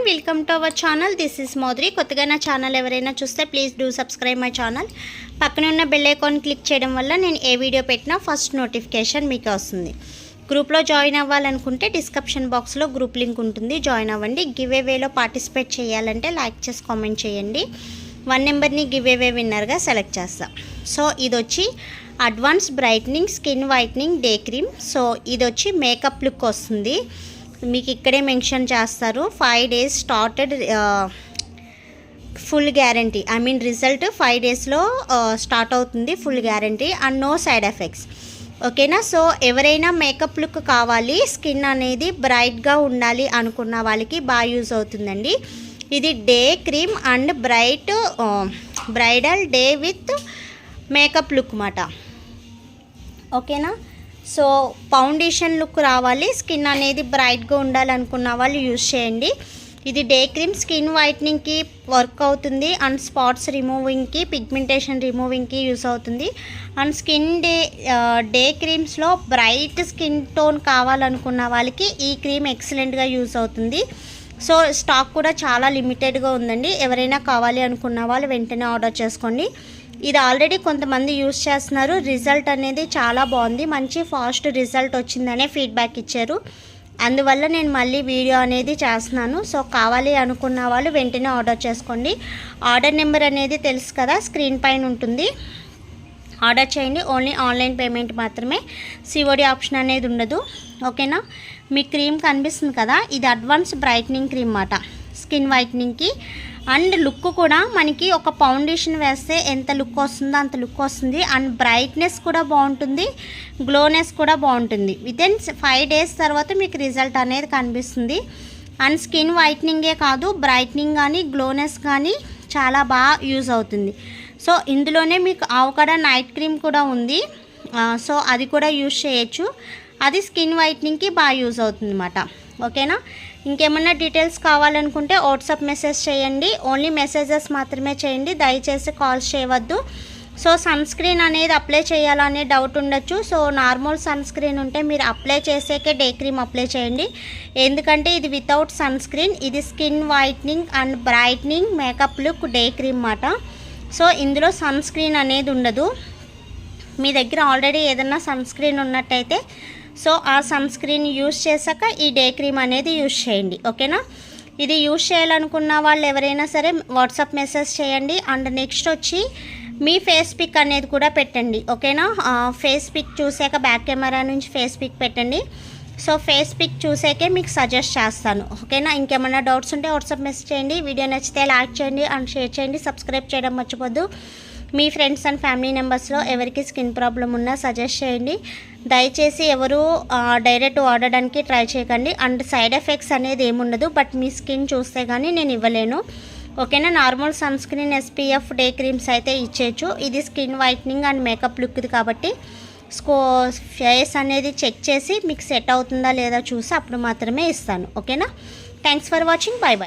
Everyone, welcome to our channel. This is మోద్రి. కొత్తగా నా ఛానల్ ఎవరైనా చూస్తే please do subscribe my channel. పక్కన ఉన్న బెల్ ఐకాన్ క్లిక్ చేయడం వల్ల నేను ఏ వీడియో పెట్టినా ఫస్ట్ నోటిఫికేషన్ మీకు వస్తుంది. గ్రూప్లో జాయిన్ అవ్వాలనుకుంటే డిస్క్రిప్షన్ బాక్స్లో గ్రూప్ లింక్ ఉంటుంది, జాయిన్ అవ్వండి. గివ్ అవేలో పార్టిసిపేట్ చేయాలంటే లైక్ చేసి కామెంట్ చేయండి. 1 నెంబర్ని గివ్ అవే విన్నర్గా సెలెక్ట్ చేస్తాం. సో ఇది వచ్చి advance brightening skin whitening day cream. So ఇది వచ్చి మేకప్ లుక్ వస్తుంది. మీకు ఇక్కడే మెన్షన్ చేస్తారు 5 days started, full guarantee. I mean result 5 daysలో స్టార్ట్ అవుతుంది, full guarantee and no side effects. ఓకేనా. సో ఎవరైనా మేకప్ లుక్ కావాలి, స్కిన్ అనేది బ్రైట్గా ఉండాలి అనుకున్న వాళ్ళకి బాగా యూజ్ అవుతుందండి. ఇది day cream and bridal day with makeup look మాట. ఓకేనా. సో ఫౌండేషన్ లుక్ రావాలి, స్కిన్ అనేది బ్రైట్గా ఉండాలనుకున్న వాళ్ళు యూజ్ చేయండి. ఇది డే క్రీమ్ స్కిన్ వైట్నింగ్కి వర్క్ అవుతుంది అండ్ స్పాట్స్ రిమూవింగ్కి, పిగ్మెంటేషన్ రిమూవింగ్కి యూస్ అవుతుంది. అండ్ స్కిన్ డే క్రీమ్స్లో బ్రైట్ స్కిన్ టోన్ కావాలనుకున్న వాళ్ళకి ఈ క్రీమ్ ఎక్సలెంట్గా యూస్ అవుతుంది. సో స్టాక్ కూడా చాలా లిమిటెడ్గా ఉందండి. ఎవరైనా కావాలి అనుకున్న వాళ్ళు వెంటనే ఆర్డర్ చేసుకోండి. ఇది ఆల్రెడీ కొంతమంది యూస్ చేస్తున్నారు, రిజల్ట్ అనేది చాలా బాగుంది, మంచి ఫాస్ట్ రిజల్ట్ వచ్చిందనే ఫీడ్బ్యాక్ ఇచ్చారు. అందువల్ల నేను మళ్ళీ వీడియో అనేది చేస్తున్నాను. సో కావాలి అనుకున్న వాళ్ళు వెంటనే ఆర్డర్ చేసుకోండి. ఆర్డర్ నెంబర్ అనేది తెలుసు కదా, స్క్రీన్ పైన ఉంటుంది. ఆర్డర్ చేయండి. ఓన్లీ ఆన్లైన్ పేమెంట్ మాత్రమే, సిఓడి ఆప్షన్ అనేది ఉండదు. ఓకేనా. మీ క్రీమ్ కనిపిస్తుంది కదా, ఇది అడ్వాన్స్ బ్రైట్నింగ్ క్రీమ్ అన్నమాట, స్కిన్ వైట్నింగ్కి. అండ్ లుక్ కూడా మనకి ఒక ఫౌండేషన్ వేస్తే ఎంత లుక్ వస్తుందో అంత లుక్ వస్తుంది. అండ్ బ్రైట్నెస్ కూడా బాగుంటుంది, గ్లోనెస్ కూడా బాగుంటుంది. వితిన్ 5 days తర్వాత మీకు రిజల్ట్ అనేది కనిపిస్తుంది. అండ్ స్కిన్ వైట్నింగే కాదు, బ్రైట్నింగ్ కానీ గ్లోనెస్ కానీ చాలా బాగా యూజ్ అవుతుంది. సో ఇందులోనే మీకు ఆవకాడ నైట్ క్రీమ్ కూడా ఉంది. సో అది కూడా యూజ్ చేయొచ్చు. అది స్కిన్ వైట్నింగ్కి బాగా యూజ్ అవుతుంది అన్నమాట. ఓకేనా. ఇంకేమన్నా డీటెయిల్స్ కావాలనుకుంటే వాట్సాప్ మెసేజ్ చేయండి. ఓన్లీ మెసేజెస్ మాత్రమే చేయండి, దయచేసి కాల్స్ చేయవద్దు. సో సన్ స్క్రీన్ అనేది అప్లై చేయాలనే డౌట్ ఉండొచ్చు. సో నార్మల్ సన్ స్క్రీన్ ఉంటే మీరు అప్లై చేసేకే డే క్రీమ్ అప్లై చేయండి. ఎందుకంటే ఇది వితౌట్ సన్ స్క్రీన్, ఇది skin whitening and brightening makeup look day cream అన్నమాట. సో ఇందులో సన్ స్క్రీన్ అనేది ఉండదు. మీ దగ్గర ఆల్రెడీ ఏదన్నా సన్ స్క్రీన్ ఉన్నట్టయితే సో ఆ సన్ స్క్రీన్ యూజ్ చేశాక ఈ డే క్రీమ్ అనేది యూజ్ చేయండి. ఓకేనా. ఇది యూజ్ చేయాలనుకున్న వాళ్ళు ఎవరైనా సరే వాట్సాప్ మెసేజ్ చేయండి. అండ్ నెక్స్ట్ వచ్చి మీ ఫేస్ పిక్ అనేది కూడా పెట్టండి. ఓకేనా. ఫేస్ పిక్ చూసాక బ్యాక్ కెమెరా నుంచి ఫేస్ పిక్ పెట్టండి. సో ఫేస్ పిక్ చూసాకే మీకు సజెస్ట్ చేస్తాను. ఓకేనా. ఇంకేమైనా డౌట్స్ ఉంటే వాట్సాప్ మెసేజ్ చేయండి. వీడియో నచ్చితే లైక్ చేయండి అండ్ షేర్ చేయండి. సబ్స్క్రైబ్ చేయడం మర్చిపోద్దు. మీ ఫ్రెండ్స్ అండ్ ఫ్యామిలీ మెంబర్స్లో ఎవరికి స్కిన్ ప్రాబ్లం ఉన్నా సజెస్ట్ చేయండి. దయచేసి ఎవరు డైరెక్ట్ వాడడానికి ట్రై చేయకండి. అండ్ సైడ్ ఎఫెక్ట్స్ అనేది ఏముండదు, బట్ మీ స్కిన్ చూస్తే కానీ నేను ఇవ్వలేను. ఓకేనా. Normal sunscreen SPF day creams అయితే ఇచ్చేయచ్చు. ఇది స్కిన్ వైట్నింగ్ అండ్ మేకప్ లుక్ది కాబట్టి ఫేస్ అనేది చెక్ చేసి మీకు సెట్ అవుతుందా లేదా చూసి అప్పుడు మాత్రమే ఇస్తాను. ఓకేనా. Thanks for watching. By by.